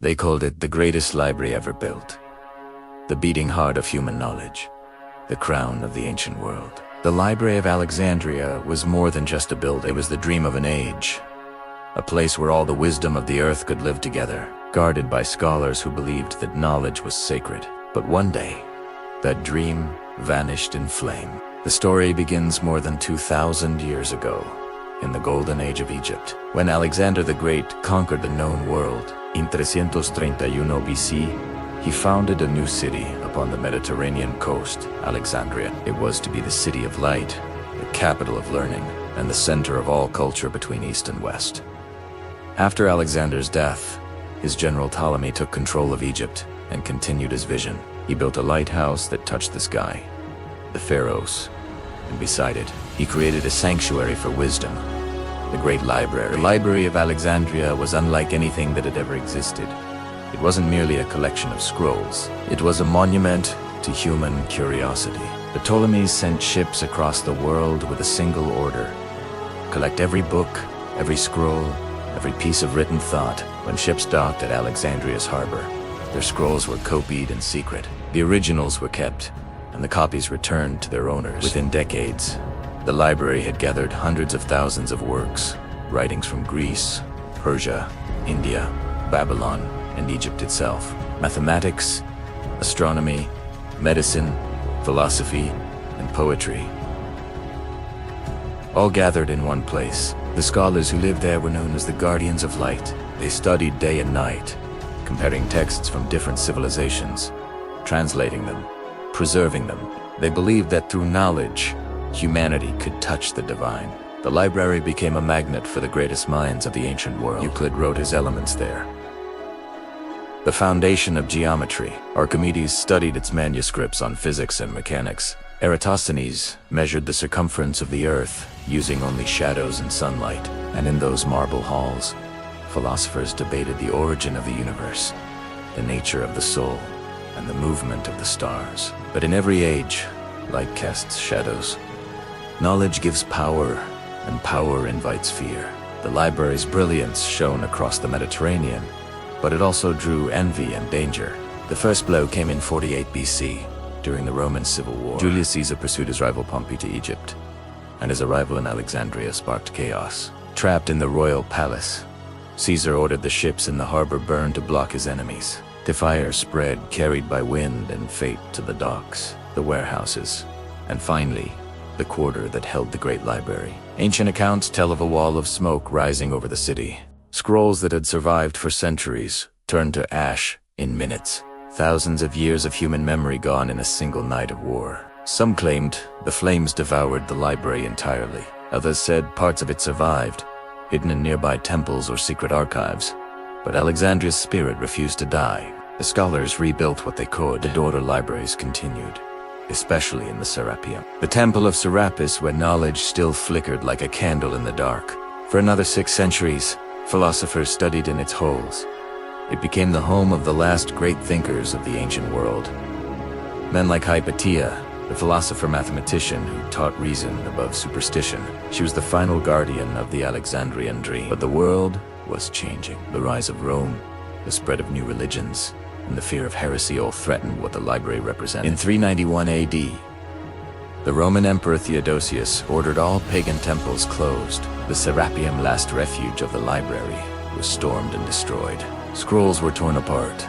They called it the greatest library ever built, the beating heart of human knowledge, the crown of the ancient world. The Library of Alexandria was more than just a building. It was the dream of an age, a place where all the wisdom of the earth could live together, guarded by scholars who believed that knowledge was sacred. But one day, that dream vanished in flame. The story begins more than 2,000 years ago, in the Golden Age of Egypt, when Alexander the Great conquered the known world. In 331 BC, he founded a new city upon the Mediterranean coast, Alexandria. It was to be the city of light, the capital of learning, and the center of all culture between East and West. After Alexander's death, his general Ptolemy took control of Egypt and continued his vision. He built a lighthouse that touched the sky, the Pharaohs, and beside it, he created a sanctuary for wisdom, the Great Library. The Library of Alexandria was unlike anything that had ever existed. It wasn't merely a collection of scrolls. It was a monument to human curiosity. The Ptolemies sent ships across the world with a single order: collect every book, every scroll, every piece of written thought. When ships docked at Alexandria's harbor, their scrolls were copied in secret. The originals were kept, and the copies returned to their owners. Within decades, the library had gathered hundreds of thousands of works, writings from Greece, Persia, India, Babylon, and Egypt itself. Mathematics, astronomy, medicine, philosophy, and poetry, all gathered in one place. The scholars who lived there were known as the guardians of light. They studied day and night, comparing texts from different civilizations, translating them, preserving them. They believed that through knowledge, humanity could touch the divine. The library became a magnet for the greatest minds of the ancient world. Euclid wrote his Elements there. The foundation of geometry. Archimedes studied its manuscripts on physics and mechanics. Eratosthenes measured the circumference of the earth using only shadows and sunlight. And in those marble halls, philosophers debated the origin of the universe, the nature of the soul, and the movement of the stars. But in every age, light casts shadows. Knowledge gives power, and power invites fear. The library's brilliance shone across the Mediterranean, but it also drew envy and danger. The first blow came in 48 BC, during the Roman Civil War. Julius Caesar pursued his rival Pompey to Egypt, and his arrival in Alexandria sparked chaos. Trapped in the royal palace, Caesar ordered the ships in the harbor burned to block his enemies. The fire spread, carried by wind and fate to the docks, the warehouses, and finally, the quarter that held the great library. Ancient accounts tell of a wall of smoke rising over the city. Scrolls that had survived for centuries turned to ash in minutes. Thousands of years of human memory gone in a single night of war. Some claimed the flames devoured the library entirely. Others said parts of it survived, hidden in nearby temples or secret archives. But Alexandria's spirit refused to die. The scholars rebuilt what they could. The daughter libraries continued, especially in the Serapeum, the temple of Serapis, where knowledge still flickered like a candle in the dark. For another 6 centuries, philosophers studied in its halls. It became the home of the last great thinkers of the ancient world. Men like Hypatia, the philosopher-mathematician who taught reason above superstition. She was the final guardian of the Alexandrian dream. But the world was changing. The rise of Rome, the spread of new religions, and the fear of heresy all threatened what the library represented. In 391 AD, the Roman Emperor Theodosius ordered all pagan temples closed. The Serapeum, last refuge of the library, was stormed and destroyed. Scrolls were torn apart,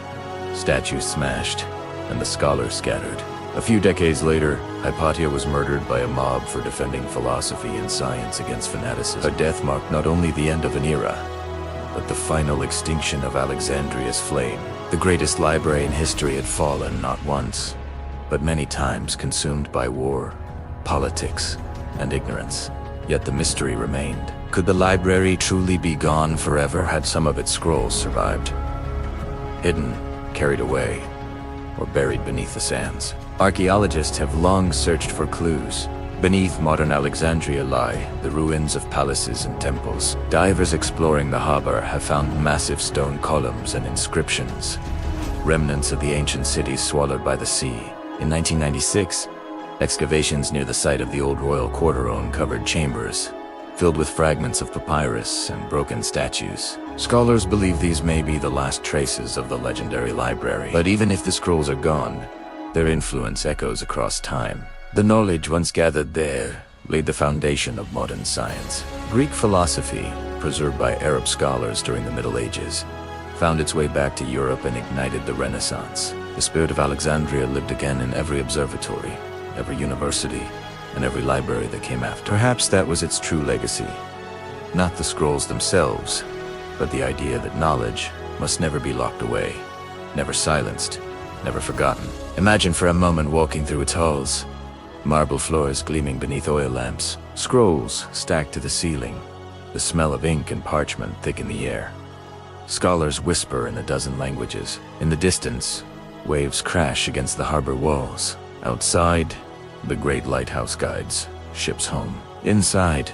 statues smashed, and the scholars scattered. A few decades later, Hypatia was murdered by a mob for defending philosophy and science against fanaticism. Her death marked not only the end of an era, but the final extinction of Alexandria's flame. The greatest library in history had fallen not once, but many times, consumed by war, politics, and ignorance. Yet the mystery remained. Could the library truly be gone forever? Had some of its scrolls survived, hidden, carried away, or buried beneath the sands? Archaeologists have long searched for clues. Beneath modern Alexandria lie the ruins of palaces and temples. Divers exploring the harbor have found massive stone columns and inscriptions, remnants of the ancient cities swallowed by the sea. In 1996, excavations near the site of the old royal quarter uncovered chambers filled with fragments of papyrus and broken statues. Scholars believe these may be the last traces of the legendary library. But even if the scrolls are gone, their influence echoes across time. The knowledge once gathered there laid the foundation of modern science. Greek philosophy, preserved by Arab scholars during the Middle Ages, found its way back to Europe and ignited the Renaissance. The spirit of Alexandria lived again in every observatory, every university, and every library that came after. Perhaps that was its true legacy. Not the scrolls themselves, but the idea that knowledge must never be locked away, never silenced, never forgotten. Imagine for a moment walking through its halls. Marble floors gleaming beneath oil lamps, scrolls stacked to the ceiling, the smell of ink and parchment thick in the air. Scholars whisper in a dozen languages. In the distance, waves crash against the harbor walls. Outside, the great lighthouse guides ships home. Inside,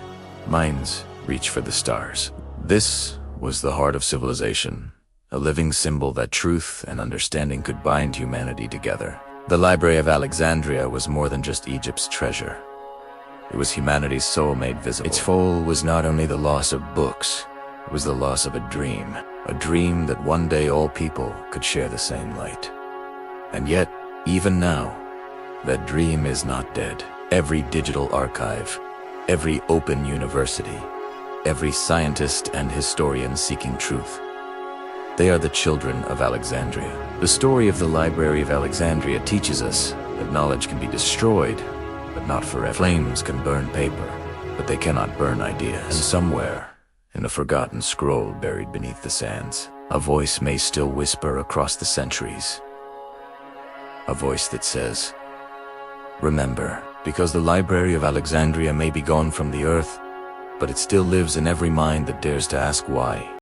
minds reach for the stars. This was the heart of civilization, a living symbol that truth and understanding could bind humanity together. The Library of Alexandria was more than just Egypt's treasure. It was humanity's soul made visible. Its fall was not only the loss of books, it was the loss of a dream that one day all people could share the same light. And yet, even now, that dream is not dead. Every digital archive, every open university, every scientist and historian seeking truth, they are the children of Alexandria. The story of the Library of Alexandria teaches us that knowledge can be destroyed, but not forever. Flames can burn paper, but they cannot burn ideas. And somewhere, in a forgotten scroll buried beneath the sands, a voice may still whisper across the centuries. A voice that says, remember, because the Library of Alexandria may be gone from the earth, but it still lives in every mind that dares to ask why.